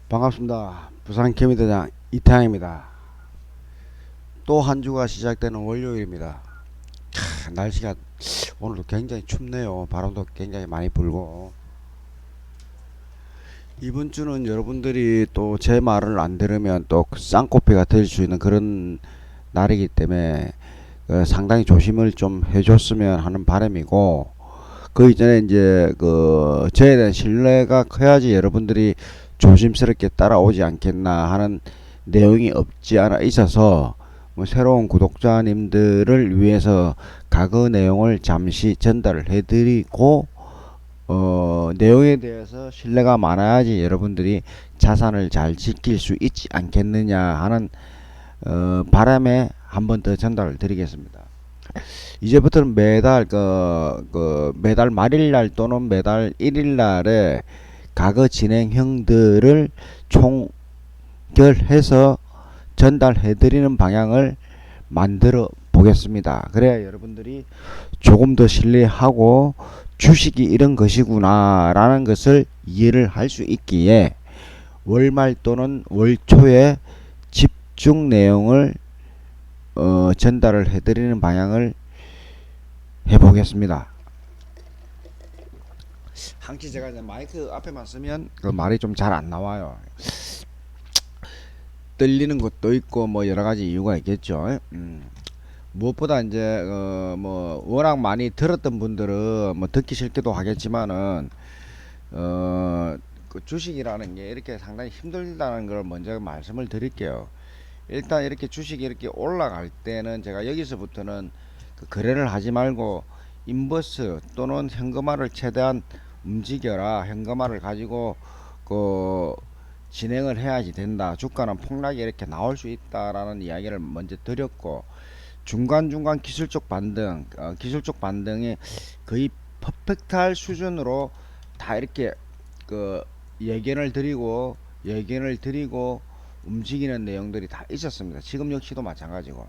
반갑습니다. 부산 케미대장 이태양입니다. 또 한 주가 시작되는 월요일입니다. 날씨가 오늘도 굉장히 춥네요. 바람도 굉장히 많이 불고. 이번 주는 여러분들이 또 제 말을 안 들으면 또 쌍코피가 될 수 있는 그런 날이기 때문에 상당히 조심을 좀 해줬으면 하는 바람이고, 그 이전에 이제 저에 대한 신뢰가 커야지 여러분들이 조심스럽게 따라오지 않겠나 하는 내용이 없지 않아 있어서 뭐 새로운 구독자님들을 위해서 과거 내용을 잠시 전달을 해드리고, 내용에 대해서 신뢰가 많아야지 여러분들이 자산을 잘 지킬 수 있지 않겠느냐 하는 바람에 한 번 더 전달을 드리겠습니다. 이제부터는 매달 말일날 또는 매달 일일날에 과거 진행형들을 총결해서 전달해드리는 방향을 만들어 보겠습니다. 그래야 여러분들이 조금 더 신뢰하고 주식이 이런 것이구나 라는 것을 이해를 할 수 있기에 월말 또는 월초에 집중 내용을 전달을 해드리는 방향을 해보겠습니다. 항상 제가 이제 마이크 앞에만 쓰면 그 말이 좀 잘 안 나와요. 떨리는 것도 있고 뭐 여러 가지 이유가 있겠죠. 무엇보다 이제 뭐 워낙 많이 들었던 분들은 뭐 듣기 싫기도 하겠지만은 그 주식이라는 게 이렇게 상당히 힘들다는 걸 먼저 말씀을 드릴게요. 일단 이렇게 주식이 이렇게 올라갈 때는 제가 여기서부터는 그 거래를 하지 말고 인버스 또는 현금화를 최대한 움직여라. 현금화를 가지고 그 진행을 해야지 된다. 주가는 폭락이 이렇게 나올 수 있다라는 이야기를 먼저 드렸고, 중간중간 기술적 반등이 거의 퍼펙트할 수준으로 다 이렇게 그 예견을 드리고 움직이는 내용들이 다 있었습니다. 지금 역시도 마찬가지고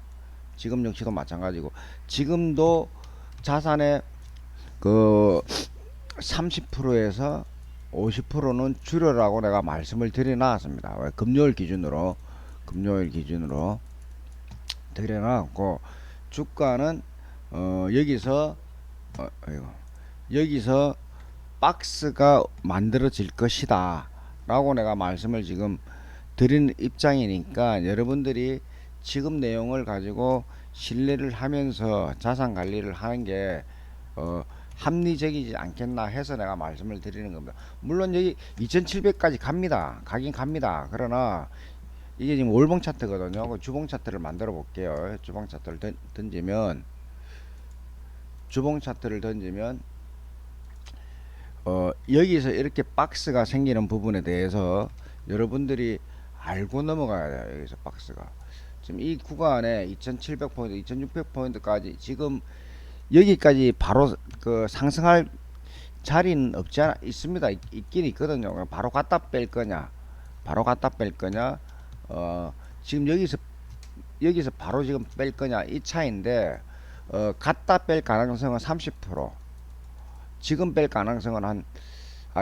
지금도 자산의 그 30%에서 50%는 줄여라고 내가 말씀을 드려놨습니다. 금요일 기준으로 드려놨고, 주가는 여기서 여기서 박스가 만들어질 것이다 라고 내가 말씀을 지금 드리는 입장이니까, 여러분들이 지금 내용을 가지고 신뢰를 하면서 자산 관리를 하는 게 합리적이지 않겠나 해서 내가 말씀을 드리는 겁니다. 물론 여기 2700까지 가긴 갑니다. 그러나 이게 지금 월봉 차트거든요. 그 주봉 차트를 만들어 볼게요. 주봉 차트를 던지면 여기서 이렇게 박스가 생기는 부분에 대해서 여러분들이 알고 넘어가야 돼요. 여기서 박스가 지금 이 구간에 2700포인트 2600포인트까지 지금 여기까지 바로 그 상승할 자리는 없지 않아 있습니다. 있긴 있거든요. 바로 갖다 뺄 거냐 지금 여기서 바로 지금 뺄 거냐 이 차인데, 갖다 뺄 가능성은 30%, 지금 뺄 가능성은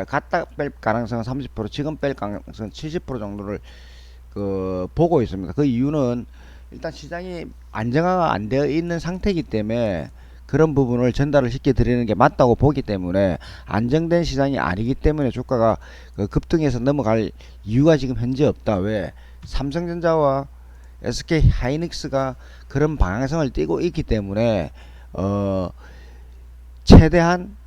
갖다 뺄 가능성은 30%, 지금 뺄 가능성은 70% 정도를 보고 있습니다. 그 이유는 일단 시장이 안정화가 안 되어 있는 상태이기 때문에 그런 부분을 전달을 시켜 드리는 게 맞다고 보기 때문에, 안정된 시장이 아니기 때문에 주가가 급등해서 넘어갈 이유가 지금 현재 없다. 왜? 삼성전자와 SK 하이닉스가 그런 방향성을 띠고 있기 때문에 최대한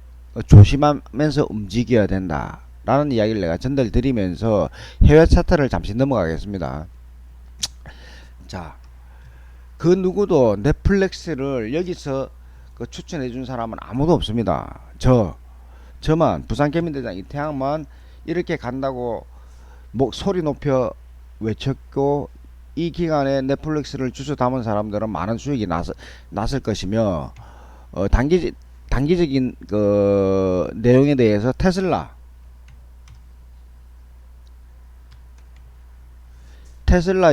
조심하면서 움직여야 된다 라는 이야기를 내가 전달 드리면서 해외 차트를 잠시 넘어가겠습니다. 자, 그 누구도 넷플릭스를 여기서 추천해 준 사람은 아무도 없습니다. 저만 부산개민대장 이태양만 이렇게 간다고 소리 높여 외쳤고, 이 기간에 넷플릭스를 주워 담은 사람들은 많은 수익이 났을 것이며, 단기적인 그 내용에 대해서 테슬라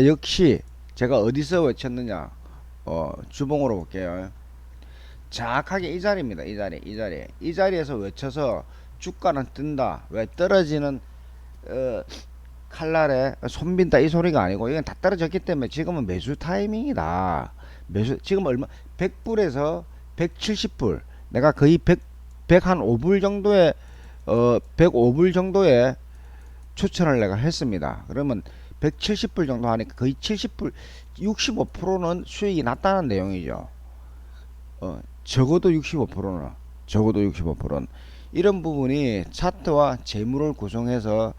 역시 제가 어디서 외쳤느냐, 주봉으로 볼게요. 정확하게 이 자리입니다. 이 자리에서 외쳐서 주가는 뜬다. 왜? 떨어지는 칼날에 손빈다 이 소리가 아니고 이건 다 떨어졌기 때문에 지금은 매수 타이밍이다. 매수 지금 얼마 100불에서 170불 내가 거의 100한 5불 정도의 105불 정도의 추천을 내가 했습니다. 그러면 170불 정도 하니까 거의 70불 65%는 수익이 났다는 내용이죠. 적어도 65%는 이런 부분이 차트와 재물을 구성해서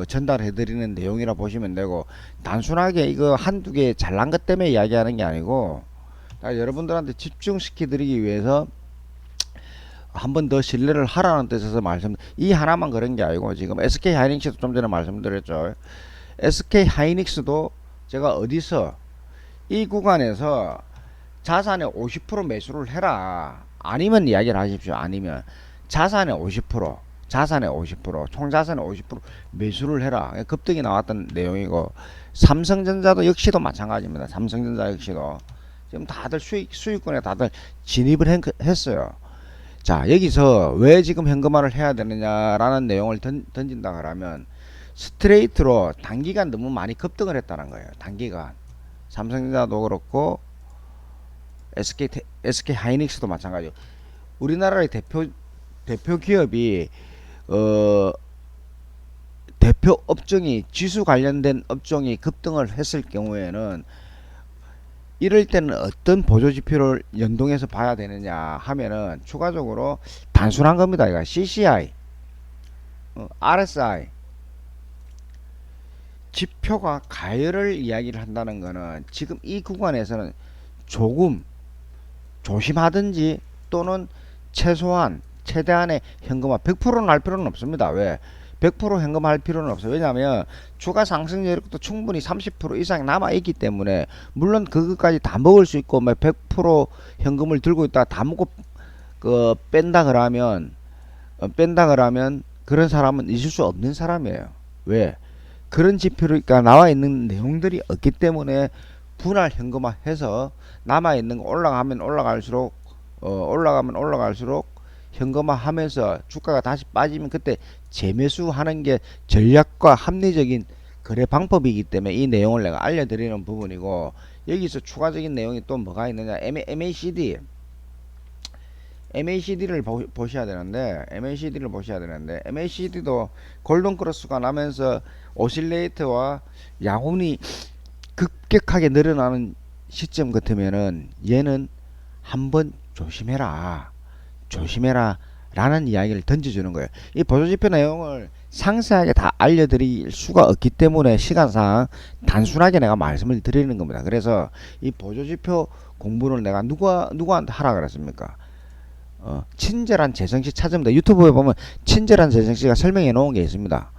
전달해 드리는 내용이라 보시면 되고, 단순하게 이거 한두 개 잘난 것 때문에 이야기하는 게 아니고 여러분들한테 집중시켜 드리기 위해서 한 번 더 신뢰를 하라는 뜻에서 이 하나만 그런 게 아니고, 지금 SK 하이닉스도 좀 전에 말씀드렸죠. SK 하이닉스도 제가 어디서 이 구간에서 자산의 50% 매수를 해라, 아니면 이야기를 하십시오. 아니면 자산의 50%, 총자산의 50% 매수를 해라, 급등이 나왔던 내용이고, 삼성전자도 역시도 마찬가지입니다. 삼성전자 역시도 지금 다들 수익권에 다들 진입을 했어요. 자, 여기서 왜 지금 현금화를 해야 되느냐라는 내용을 던진다 그러면, 스트레이트로 단기간 너무 많이 급등을 했다는 거예요. 단기간 삼성전자도 그렇고 SK 하이닉스도 마찬가지고, 우리나라의 대표 기업이 대표 업종이 지수 관련된 업종이 급등을 했을 경우에는 이럴 때는 어떤 보조 지표를 연동해서 봐야 되느냐 하면은, 추가적으로 단순한 겁니다. 이거 CCI, RSI 지표가 가열을 이야기를 한다는 거는, 지금 이 구간에서는 조금 조심하든지 또는 최대한의 현금화, 100%는 할 필요는 없습니다. 왜? 100% 현금할 필요는 없어요. 왜냐하면 주가 상승 여력도 충분히 30% 이상 남아있기 때문에, 물론 그것까지 다 먹을 수 있고 100% 현금을 들고 있다가 다 먹고 뺀다 그러면 그런 사람은 있을 수 없는 사람이에요. 왜? 그런 지표가 나와 있는 내용들이 없기 때문에 분할 현금화해서 남아있는 거 올라가면 올라갈수록 현금화하면서 주가가 다시 빠지면 그때 재매수하는 게 전략과 합리적인 거래 방법이기 때문에 이 내용을 내가 알려드리는 부분이고, 여기서 추가적인 내용이 또 뭐가 있느냐, MACD를 보셔야 되는데, MACD도 골든크로스가 나면서 오실레이터와 양운이 급격하게 늘어나는 시점 같으면은 얘는 한번 조심해라 라는 이야기를 던져주는 거예요. 이 보조지표 내용을 상세하게 다 알려드릴 수가 없기 때문에 시간상 단순하게 내가 말씀을 드리는 겁니다. 그래서 이 보조지표 공부를 내가 누구한테 하라 그랬습니까? 친절한 재성씨 찾으면 돼. 유튜브에 보면 친절한 재성씨가 설명해 놓은 게 있습니다.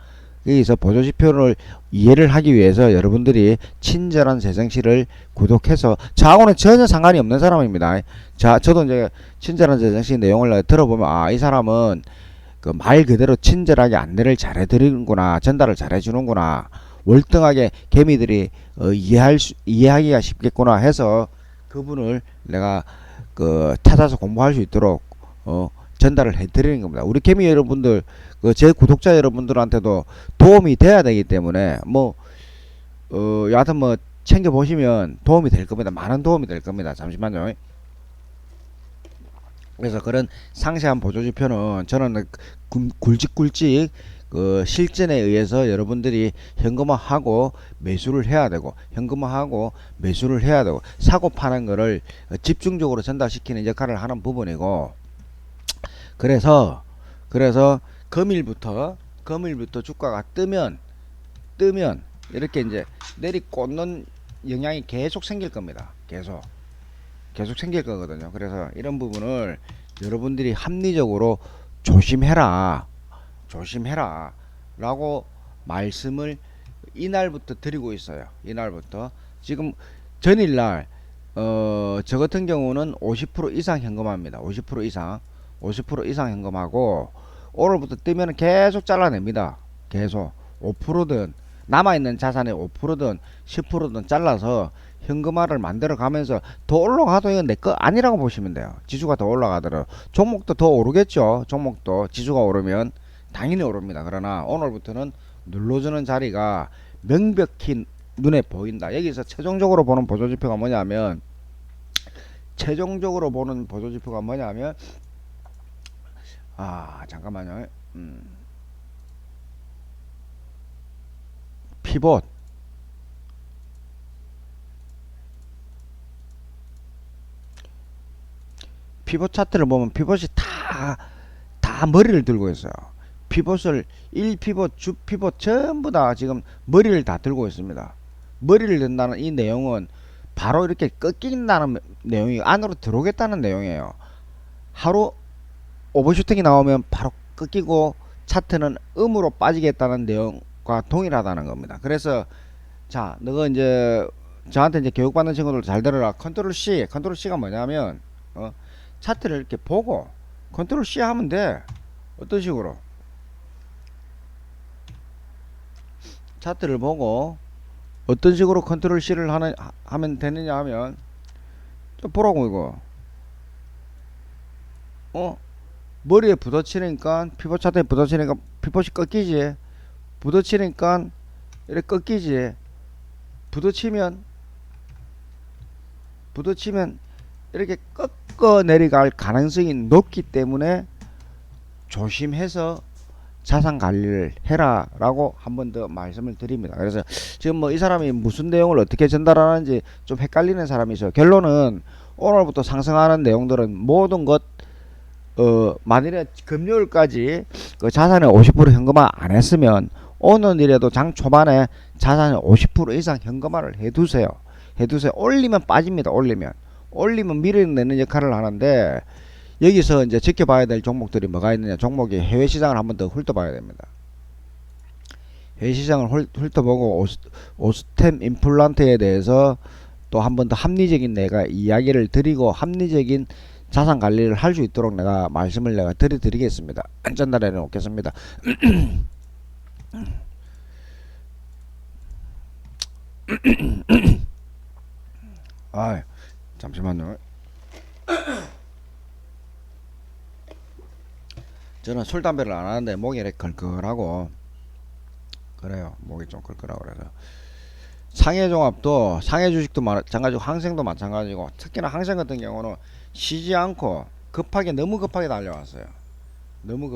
여기서 보조지표를 이해를 하기 위해서 여러분들이 친절한 재정씨를 구독해서, 저하고는 전혀 상관이 없는 사람입니다. 저도 이제 친절한 재정씨 내용을 들어보면, 이 사람은 그 말 그대로 친절하게 안내를 잘해드리는구나, 전달을 잘해주는구나, 월등하게 개미들이 이해하기가 쉽겠구나 해서 그분을 내가 찾아서 공부할 수 있도록 전달을 해드리는 겁니다. 우리 개미 여러분들, 제 구독자 여러분들한테도 도움이 돼야 되기 때문에 여하튼 챙겨보시면 도움이 될 겁니다. 많은 도움이 될 겁니다. 잠시만요. 그래서 그런 상세한 보조지표는 저는 굵직굵직 실전에 의해서 여러분들이 현금화하고 매수를 해야 되고, 사고 파는 거를 집중적으로 전달시키는 역할을 하는 부분이고, 그래서 금일부터 주가가 뜨면 이렇게 이제 내리꽂는 영향이 계속 생길 겁니다. 계속 생길 거거든요. 그래서 이런 부분을 여러분들이 합리적으로 조심해라 라고 말씀을 이날부터 드리고 있어요. 이날부터. 지금 전일날 저 같은 경우는 50% 이상 현금합니다. 50% 이상 현금하고, 오늘부터 뜨면 계속 잘라냅니다. 계속 5%든 남아있는 자산의 5%든 10%든 잘라서 현금화를 만들어 가면서, 더 올라가도 이건 내 거 아니라고 보시면 돼요. 지수가 더 올라가더라도 종목도 더 오르겠죠. 종목도 지수가 오르면 당연히 오릅니다. 그러나 오늘부터는 눌러주는 자리가 명백히 눈에 보인다. 여기서 최종적으로 보는 보조지표가 뭐냐면 잠깐만요. 피봇 차트를 보면 피봇이 다 머리를 들고 있어요. 피봇을 1피봇, 주피봇 전부 다 지금 머리를 다 들고 있습니다. 머리를 든다는 이 내용은 바로 이렇게 꺾인다는 내용이 안으로 들어오겠다는 내용이에요. 하루 오버슈팅이 나오면 바로 꺾이고 차트는 음으로 빠지겠다는 내용과 동일하다는 겁니다. 그래서 자, 너가 이제 저한테 이제 교육받는 친구들 잘 들어라. 컨트롤 C가 뭐냐면 차트를 이렇게 보고 컨트롤 C 하면 돼. 어떤 식으로 차트를 보고 어떤 식으로 컨트롤 C를 하면 되느냐 하면 좀 보라고 이거 머리에 부딪히니까 피봇 차트에 부딪히니까 피봇이 꺾이지. 부딪히니까 이렇게 꺾이지. 부딪히면 이렇게 꺾어 내려갈 가능성이 높기 때문에 조심해서 자산 관리를 해라 라고 한 번 더 말씀을 드립니다. 그래서 지금 뭐 이 사람이 무슨 내용을 어떻게 전달하는지 좀 헷갈리는 사람이 있어요. 결론은 오늘부터 상승하는 내용들은 모든 것 만일에 금요일까지 그 자산의 50% 현금화 안 했으면 오늘이라도 장 초반에 자산의 50% 이상 현금화를 해두세요. 올리면 빠집니다. 올리면 밀어내는 역할을 하는데 여기서 이제 지켜봐야 될 종목들이 뭐가 있느냐. 종목이 해외 시장을 한번 더 훑어봐야 됩니다. 해외 시장을 훑어보고 오스템 임플란트에 대해서 또 한 번 더 합리적인 내가 이야기를 드리고 합리적인 자산 관리를 할 수 있도록 내가 말씀을 드리겠습니다. 전달해 놓겠습니다. 잠시만요. 저는 술 담배를 안 하는데 목이 이렇게 걸걸하고 그래요. 목이 좀 걸걸하고 그래서 상해 종합도 상해 주식도 마찬가지고 항생도 마찬가지고 특히나 항생 같은 경우는 쉬지 않고 너무 급하게 달려왔어요. 너무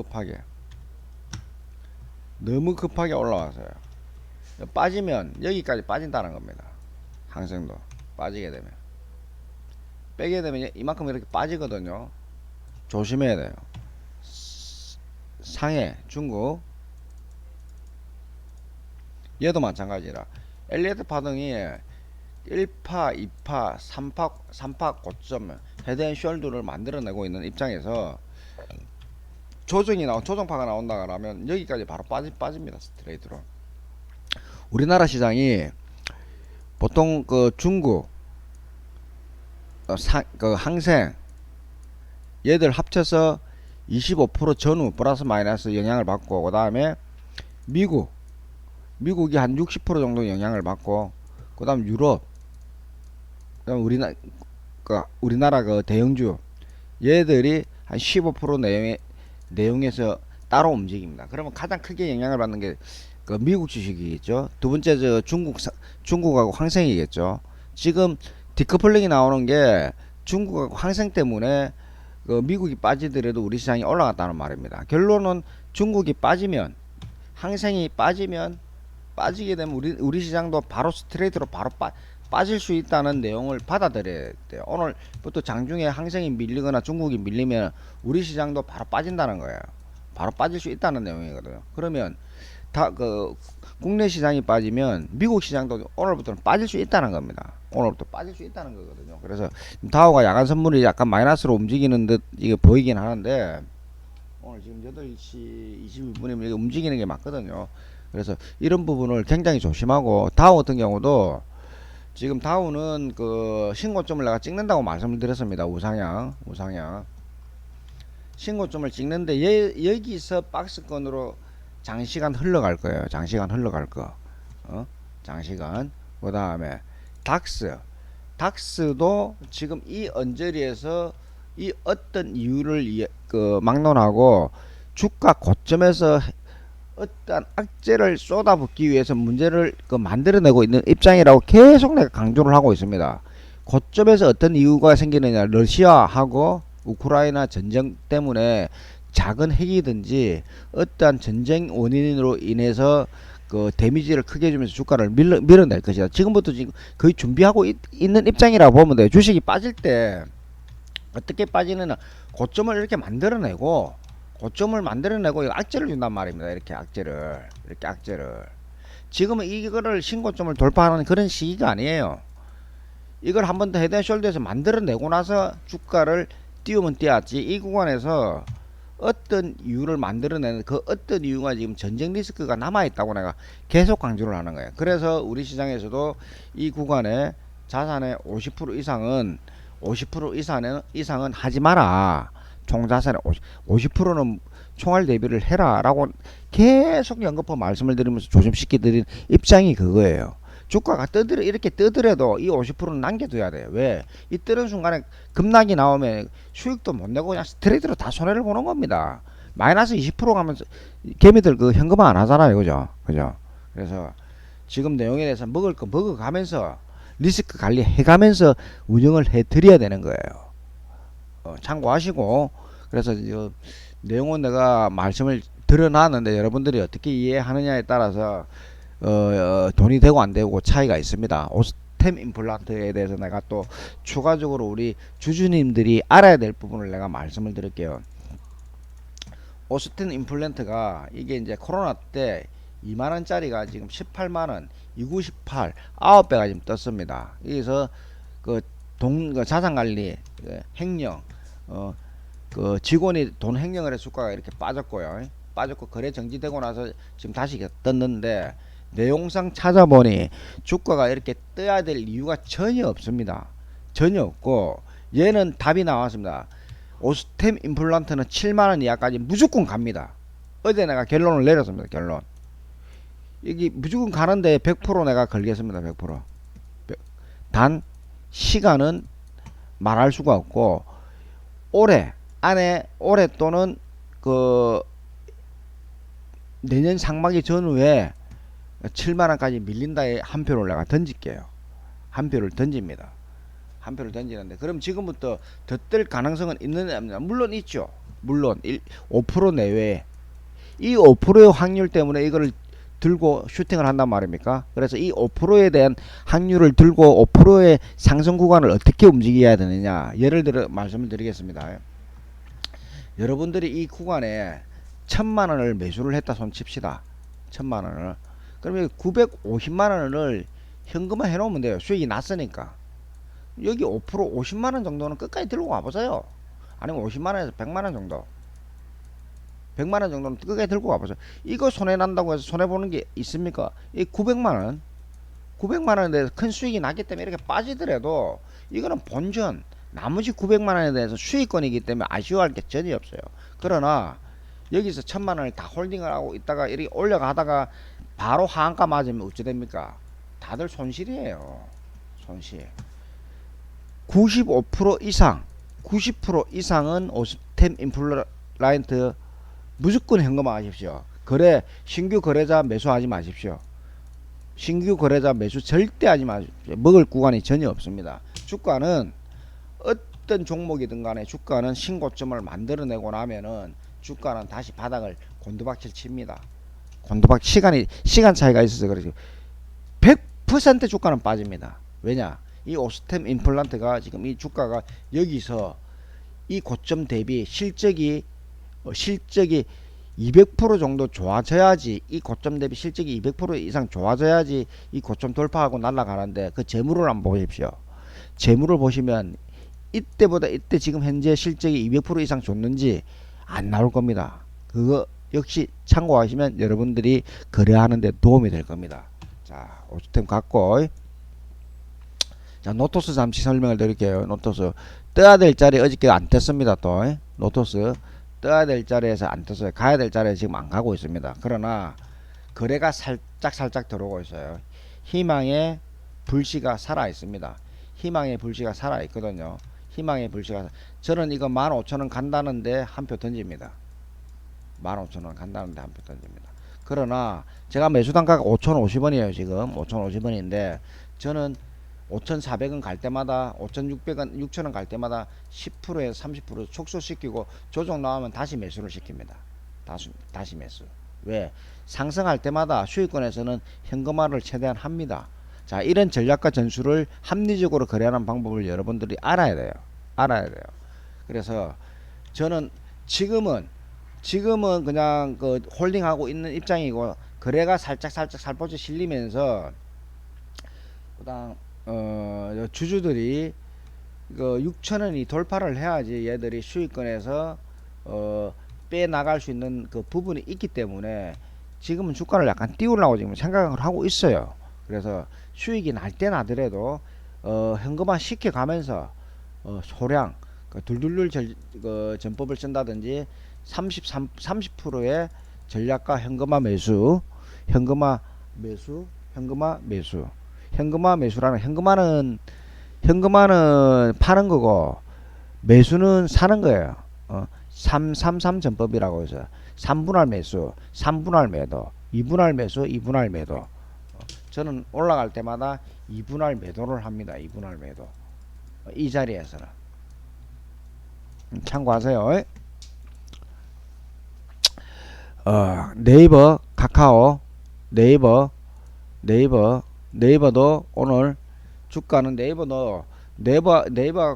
급하게 올라왔어요. 빠지면 여기까지 빠진다는 겁니다. 항생도 빠지게 되면 빼게 되면 이만큼 이렇게 빠지거든요. 조심해야 돼요. 상해 중국 얘도 마찬가지라 엘리어트 파동이 1파, 2파, 3파 고점 헤드앤숄더를 만들어내고 있는 입장에서 조정파가 나온다 그러면 여기까지 바로 빠집니다. 스트레이트로. 우리나라 시장이 보통 그 중국 그 항생 얘들 합쳐서 25% 전후 플러스 마이너스 영향을 받고 그 다음에 미국이 한 60% 정도 영향을 받고 그 다음 유럽 그 다음 우리나라 그 대형주 얘들이 한 15% 내용에서 따로 움직입니다. 그러면 가장 크게 영향을 받는 게 그 미국 주식이겠죠. 두 번째 저 중국하고 항생이겠죠. 지금 디커플링이 나오는 게 중국하고 항생 때문에 그 미국이 빠지더라도 우리 시장이 올라갔다는 말입니다. 결론은 중국이 빠지면 항생이 빠지게 되면 우리 시장도 바로 스트레이트로 바로 빠질 수 있다는 내용을 받아들여야 돼요. 오늘부터 장중에 항생이 밀리거나 중국이 밀리면 우리 시장도 바로 빠진다는 거예요. 바로 빠질 수 있다는 내용이거든요. 그러면 국내 시장이 빠지면 미국 시장도 오늘부터는 빠질 수 있다는 겁니다. 오늘부터 빠질 수 있다는 거거든요. 그래서 다우가 야간 선물이 약간 마이너스로 움직이는 듯 이게 보이긴 하는데 오늘 지금 8시 22분이면 이게 움직이는 게 맞거든요. 그래서 이런 부분을 굉장히 조심하고 다우 같은 경우도 지금 다우는 그 신고점을 내가 찍는다고 말씀을 드렸습니다. 우상향 신고점을 찍는데 여기서 박스권으로 장시간 흘러갈 거예요. 장시간. 그 다음에 닥스도 지금 이 언저리에서 이 어떤 이유를 막론하고 주가 고점에서 어떠한 악재를 쏟아붓기 위해서 문제를 만들어내고 있는 입장이라고 계속 내가 강조를 하고 있습니다. 고점에서 어떤 이유가 생기느냐, 러시아하고 우크라이나 전쟁 때문에 작은 핵이든지 어떠한 전쟁 원인으로 인해서 그 데미지를 크게 주면서 주가를 밀어낼 것이다. 지금부터 지금 거의 준비하고 있는 입장이라고 보면 돼요. 주식이 빠질 때 어떻게 빠지느냐, 고점을 이렇게 만들어내고 고점을 만들어내고 악재를 준단 말입니다. 이렇게 악재를 지금은 이거를 신고점을 돌파하는 그런 시기가 아니에요. 이걸 한 번 더 헤드앤숄더에서 만들어내고 나서 주가를 띄우면 띄웠지, 이 구간에서 어떤 이유를 만들어내는 그 어떤 이유가 지금 전쟁 리스크가 남아있다고 내가 계속 강조를 하는 거예요. 그래서 우리 시장에서도 이 구간에 자산의 50% 이상은 50% 이상은 하지 마라. 총 자산의 50%는 총알 대비를 해라 라고 계속 연거푸 말씀을 드리면서 조심시켜 드린 입장이 그거예요. 주가가 이렇게 뜨더라도 이 50%는 남겨둬야 돼요. 왜? 이 뜨는 순간에 급락이 나오면 수익도 못 내고 그냥 스트레이트로 다 손해를 보는 겁니다. 마이너스 20% 가면서 개미들 그 현금화 안 하잖아요. 그죠? 그래서 지금 내용에 대해서 먹을 거 먹어가면서 리스크 관리 해가면서 운영을 해 드려야 되는 거예요. 참고하시고, 그래서 내용은 내가 말씀을 드러놨는데 여러분들이 어떻게 이해하느냐에 따라서 돈이 되고 안 되고 차이가 있습니다. 오스템 임플란트에 대해서 내가 또 추가적으로 우리 주주님들이 알아야 될 부분을 내가 말씀을 드릴게요. 오스템 임플란트가 이게 이제 코로나 때 2만원짜리가 지금 18만원, 298, 9배가 지금 떴습니다. 여기서 그 자산관리, 횡령, 그 직원이 돈 횡령을 해서 주가가 이렇게 빠졌고 거래 정지되고 나서 지금 다시 떴는데, 내용상 찾아보니 주가가 이렇게 떠야 될 이유가 전혀 없습니다. 전혀 없고, 얘는 답이 나왔습니다. 오스템 임플란트는 7만원 이하까지 무조건 갑니다. 어제 내가 결론을 내렸습니다. 결론. 여기 무조건 가는데 100% 내가 걸겠습니다. 100%. 단 시간은 말할 수가 없고, 올해 또는 그 내년 상반기 전후에 7만원까지 밀린다에 한 표를 내가 던질게요. 한 표를 던집니다. 한 표를 던지는데, 그럼 지금부터 더 뜰 가능성은 있느냐 없느냐? 물론 있죠. 물론 5% 내외에 이 5%의 확률 때문에 이거를 들고 슈팅을 한단 말입니까? 그래서 이 5%에 대한 확률을 들고 5%의 상승 구간을 어떻게 움직여야 되느냐, 예를 들어 말씀을 드리겠습니다. 여러분들이 이 구간에 1000만원을 매수를 했다 손 칩시다. 1000만원을. 그러면 950만원을 현금화 해놓으면 돼요. 수익이 났으니까. 여기 5% 50만원 정도는 끝까지 들고 와보세요. 아니면 50만원에서 100만원 정도. 100만원 정도는 끝까지 들고 와보세요. 이거 손해난다고 해서 손해보는 게 있습니까? 이 900만원. 900만원에 대해서 큰 수익이 났기 때문에 이렇게 빠지더라도 이거는 본전, 나머지 900만원에 대해서 수익권이기 때문에 아쉬워할 게 전혀 없어요. 그러나 여기서 1000만원을 다 홀딩을 하고 있다가 이렇게 올려가다가 바로 하한가 맞으면 어찌 됩니까? 다들 손실이에요. 손실. 95% 이상, 90% 이상은 오스템 임플란트 무조건 현금화 하십시오. 신규 거래자 매수하지 마십시오. 신규 거래자 매수 절대 하지 마십시오. 먹을 구간이 전혀 없습니다. 주가는 어떤 종목이든 간에 주가는 신고점을 만들어내고 나면은 주가는 다시 바닥을 곤두박질 칩니다. 시간 차이가 있어서 그렇죠. 100% 주가는 빠집니다. 왜냐? 이 오스템 임플란트가 지금 이 주가가 여기서 이 고점 대비 실적이 200% 정도 좋아져야지, 이 고점 대비 실적이 200% 이상 좋아져야지 이 고점 돌파하고 날아가는데, 그 재물을 한번 보십시오. 재물을 보시면 이때보다 이때 지금 현재 실적이 200% 이상 좋는지 안 나올 겁니다. 그거 역시 참고하시면 여러분들이 거래하는데 도움이 될 겁니다. 자, 오스템 갖고, 자, 노토스 잠시 설명을 드릴게요. 노토스 떠야 될 자리 어저께 안 떴습니다. 또 노토스 떠야 될 자리에서 안 떴어요. 가야 될 자리에 지금 안 가고 있습니다. 그러나 거래가 살짝 들어오고 있어요. 희망의 불씨가 살아 있습니다. 희망의 불씨가 살아 있거든요. 희망의 불씨가, 저는 이거 15,000원 간다는데 한 표 던집니다. 15,000원 간다는데 한 표 던집니다. 그러나 제가 매수 단가가 5,050원이에요. 지금 5,050원인데 저는 5,400원 갈 때마다 5,600원 6,000원 갈 때마다 10%에서 30% 축소시키고 조정 나오면 다시 매수를 시킵니다. 다시 매수. 왜? 상승할 때마다 수익권에서는 현금화를 최대한 합니다. 자, 이런 전략과 전술을 합리적으로 거래하는 방법을 여러분들이 알아야 돼요. 알아야 돼요. 그래서 저는 지금은 그냥 그 홀딩하고 있는 입장이고, 거래가 살짝 살포시 실리면서 그다음 주주들이 그 6천원이 돌파를 해야지 얘들이 수익권에서 빼 나갈 수 있는 그 부분이 있기 때문에 지금은 주가를 약간 띄우려고 지금 생각을 하고 있어요. 그래서 수익이 날 때 나더라도 현금화 시켜가면서 소량 그 둘둘둘 전법을 쓴다든지 30%의 전략과 현금화 매수, 현금화 매수, 현금화 매수, 현금화 매수라는, 현금화는 파는 거고 매수는 사는 거예요. 333 전법이라고 해서 3분할 매수, 3분할 매도, 2분할 매수, 2분할 매도. 저는 올라갈 때마다 2분할 매도를 합니다. 2분할 매도. 이 자리에서는 참고하세요. 네이버, 카카오, 네이버도 오늘 주가는 네이버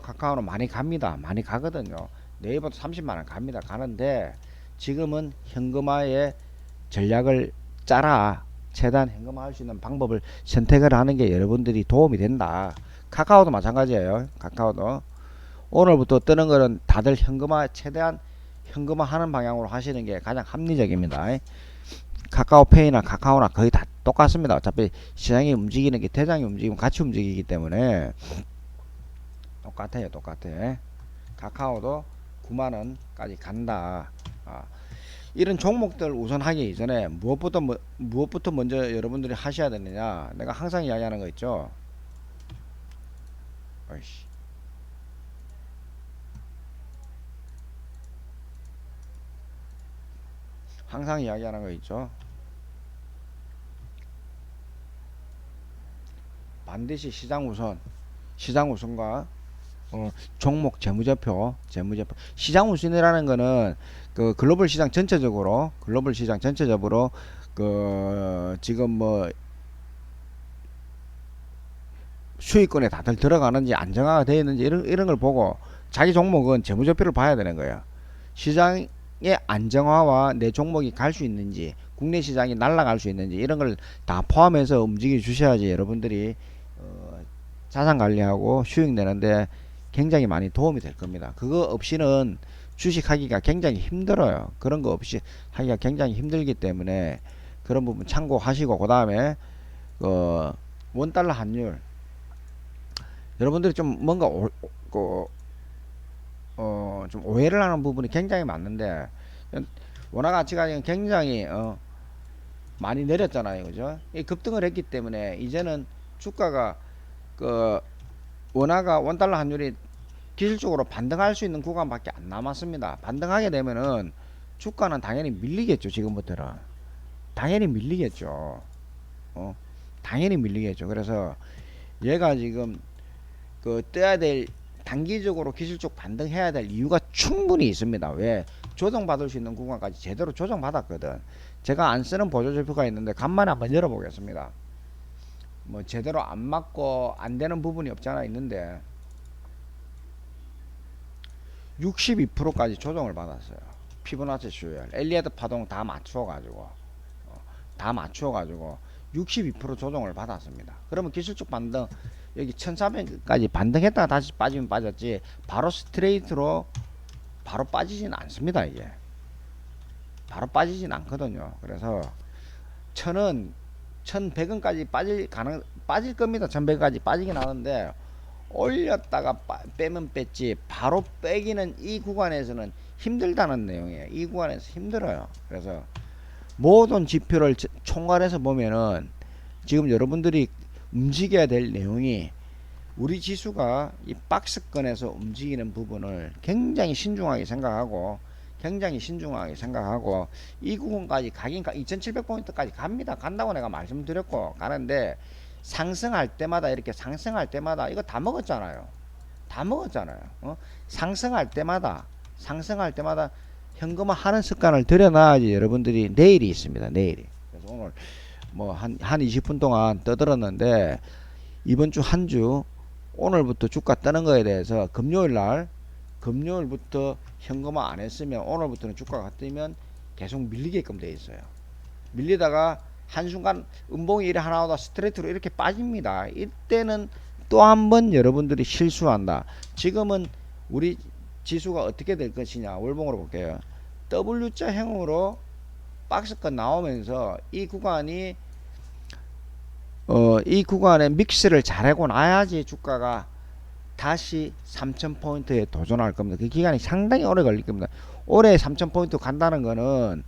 카카오는 많이 갑니다. 많이 가거든요. 네이버도 30만원 갑니다. 가는데 지금은 현금화의 전략을 짜라. 최대한 현금화할 수 있는 방법을 선택을 하는 게 여러분들이 도움이 된다. 카카오도 마찬가지예요. 카카오도 오늘부터 뜨는 거는 다들 최대한 현금화 하는 방향으로 하시는 게 가장 합리적입니다. 카카오페이나 카카오나 거의 다 똑같습니다. 어차피 시장이 움직이는 게 대장이 움직이면 같이 움직이기 때문에 똑같아요. 카카오도 9만원까지 간다. 이런 종목들 우선 하기 이전에 무엇부터 먼저 여러분들이 하셔야 되느냐, 내가 항상 이야기하는 거 있죠. 어이씨. 항상 이야기하는 거 있죠. 반드시 시장 우선과 종목 재무제표. 시장 우선이라는 거는 그 글로벌 시장 전체적으로 그 지금 뭐 수익권에 다들 들어가는지 안정화가 되어 있는지 이런 걸 보고 자기 종목은 재무제표를 봐야 되는 거예요. 시장의 안정화와 내 종목이 갈 수 있는지, 국내 시장이 날아갈 수 있는지 이런 걸 다 포함해서 움직여 주셔야지 여러분들이 자산 관리하고 수익 내는데 굉장히 많이 도움이 될 겁니다. 그거 없이는 주식하기가 굉장히 힘들어요. 그런 거 없이 하기가 굉장히 힘들기 때문에 그런 부분 참고하시고, 그 다음에 원달러 환율 여러분들이 좀 뭔가 좀 오해를 하는 부분이 굉장히 많은데, 원화 가치가 굉장히 많이 내렸잖아요. 그죠? 급등을 했기 때문에 이제는 주가가 원달러 환율이 기술적으로 반등할 수 있는 구간밖에 안 남았습니다. 반등하게 되면은 주가는 당연히 밀리겠죠. 지금부터는 당연히 밀리겠죠. 당연히 밀리겠죠. 그래서 얘가 지금 떠야 될, 단기적으로 기술적 반등해야 될 이유가 충분히 있습니다. 왜? 조정받을 수 있는 구간까지 제대로 조정받았거든. 제가 안 쓰는 보조지표가 있는데 간만에 한번 열어보겠습니다. 뭐 제대로 안 맞고 안 되는 부분이 없잖아 있는데 62%까지 조정을 받았어요. 피보나치 수열, 엘리어트 파동 다 맞추어가지고 62% 조정을 받았습니다. 그러면 기술적 반등, 여기 1400까지 반등했다가 다시 빠지면 빠졌지 바로 스트레이트로 바로 빠지진 않습니다. 이게 바로 빠지진 않거든요. 그래서 1100원까지 빠질 겁니다. 1100원까지 빠지긴 하는데 올렸다가 빼면 뺐지 바로 빼기는 이 구간에서는 힘들다는 내용이에요. 이 구간에서 힘들어요. 그래서 모든 지표를 총괄해서 보면은 지금 여러분들이 움직여야 될 내용이, 우리 지수가 이 박스권에서 움직이는 부분을 굉장히 신중하게 생각하고 굉장히 신중하게 생각하고 이 구간까지 가긴 2700포인트까지 갑니다. 간다고 내가 말씀드렸고 가는데 상승할 때마다 이렇게 상승할 때마다 이거 다 먹었잖아요. 다 먹었잖아요. 상승할 때마다 현금화 하는 습관을 들여놔야지 여러분들이 내일이 있습니다. 내일이. 그래서 오늘 뭐 한 20분 동안 떠들었는데 이번 주 한 주 오늘부터 주가 뜨는 거에 대해서 금요일부터 현금화 안 했으면 오늘부터는 주가가 뜨면 계속 밀리게끔 돼 있어요. 밀리다가 한순간 음봉이 이래 하나 오다 스트레이트로 이렇게 빠집니다. 이때는 또 한 번 여러분들이 실수한다. 지금은 우리 지수가 어떻게 될 것이냐 월봉으로 볼게요. W자형으로 박스권 나오면서 이 구간에 믹스를 잘하고 나야지 주가가 다시 3000포인트에 도전할 겁니다. 그 기간이 상당히 오래 걸릴 겁니다. 올해 3000포인트 간다는 거는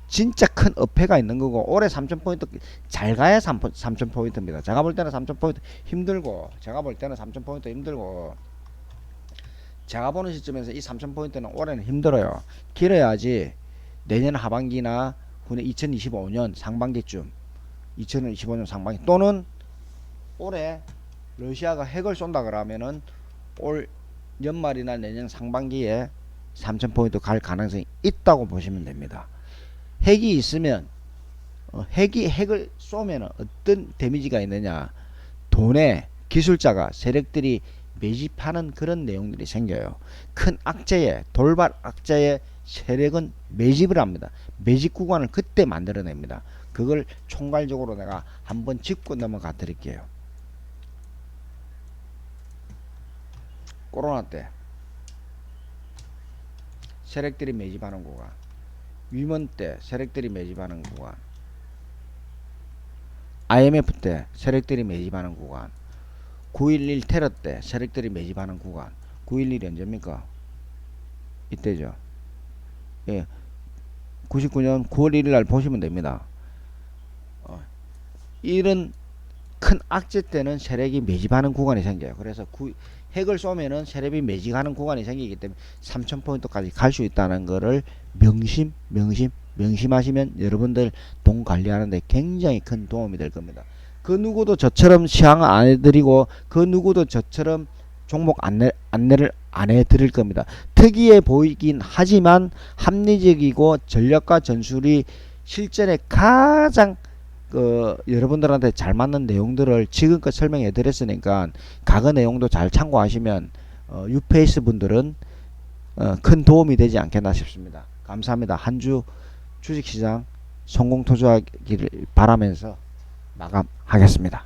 진짜 큰 어폐가 있는 거고 올해 3000포인트 잘 가야 3000포인트입니다. 제가 볼 때는 3000포인트 힘들고 제가 보는 시점에서 이 3000포인트는 올해는 힘들어요. 길어야지 내년 하반기나 후년 2025년 상반기쯤 2025년 상반기 또는 올해 러시아가 핵을 쏜다 그러면은 올 연말이나 내년 상반기에 3000포인트 갈 가능성이 있다고 보시면 됩니다. 핵이 있으면 핵을 쏘면 어떤 데미지가 있느냐, 돈에 기술자가 세력들이 매집하는 그런 내용들이 생겨요. 큰 악재에 돌발 악재에 세력은 매집을 합니다. 매집 구간을 그때 만들어냅니다. 그걸 총괄적으로 내가 한번 짚고 넘어가 드릴게요. 코로나 때 세력들이 매집하는 구간, 위먼 때 세력들이 매집하는 구간, IMF 때 세력들이 매집하는 구간, 9.11 테러 때 세력들이 매집하는 구간. 9.11이 언제입니까? 이때죠. 예, 99년 9월 1일 날 보시면 됩니다. 이런 큰 악재 때는 세력이 매집하는 구간이 생겨요. 그래서 핵을 쏘면은 세력이 매집하는 구간이 생기기 때문에 3000포인트까지 갈 수 있다는 거를 명심하시면 여러분들 돈 관리하는데 굉장히 큰 도움이 될 겁니다. 그 누구도 저처럼 시황 안 해드리고 그 누구도 저처럼 종목 안내를 안 해드릴 겁니다. 특이해 보이긴 하지만 합리적이고 전략과 전술이 실전에 가장 여러분들한테 잘 맞는 내용들을 지금껏 설명해 드렸으니까 과거 내용도 잘 참고하시면 유페이스 분들은 큰 도움이 되지 않겠나 싶습니다. 감사합니다. 한 주 주식시장 성공 투자하기를 바라면서 마감하겠습니다.